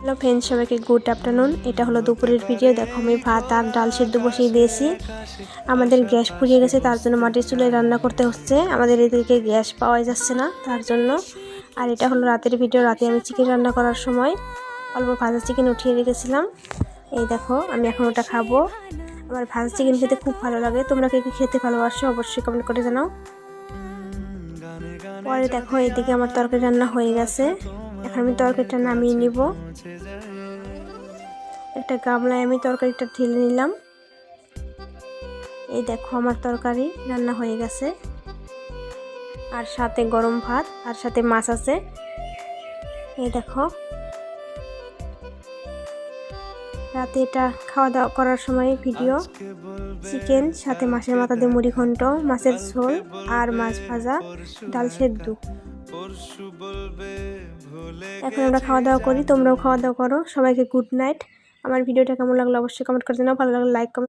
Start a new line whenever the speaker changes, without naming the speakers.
Hello friends, সবাইকে good afternoon. এটা হলো দুপুরের ভিডিও। দেখো আমি ভাত আর ডাল সেদ্ধ বসিয়ে দিয়েছি। আমাদের গ্যাস ফুরিয়ে গেছে, তার জন্য মাটির চুলায় রান্না করতে হচ্ছে। আমাদের এদিকে গ্যাস পাওয়া যাচ্ছে না, তার জন্য। আর এটা হলো রাতের ভিডিও। রাতে আমি চিকেন রান্না করার সময় অল্প ভাজা চিকেন উঠিয়ে রেখেছিলাম। এই দেখো আমি এখন ওটা খাবো। আমার ভাজা চিকেন খেতে খুব ভালো লাগে। তোমরা কে কি খেতে ভালোবাসো অবশ্যই কমেন্ট করে জানাও। পরে দেখো এদিকে আমার তরকারি রান্না হয়ে গেছে। এখন আমি তরকারিটা নামিয়ে নিব। একটা গামলায় আমি তরকারিটা ঢেলে নিলাম। এই দেখো আমার তরকারি রান্না হয়ে গেছে, আর সাথে গরম ভাত আর সাথে মাছ আছে। এই দেখো রাতে এটা খাওয়া দাওয়া করার সময় ভিডিও। চিকেন সাথে মাছের মাথা দিয়ে মুড়ি ঘন্ট, মাছের ঝোল আর মাছ ভাজা, ডাল সেদ্ধ। এখন আমরা খাওয়া দাওয়া করি, তোমরাও খাওয়া দাওয়া করো। সবাইকে গুড নাইট। আমার ভিডিওটা কেমন লাগলো অবশ্যই কমেন্ট করে জানাও। ভালো লাগলে লাইক কমেন্ট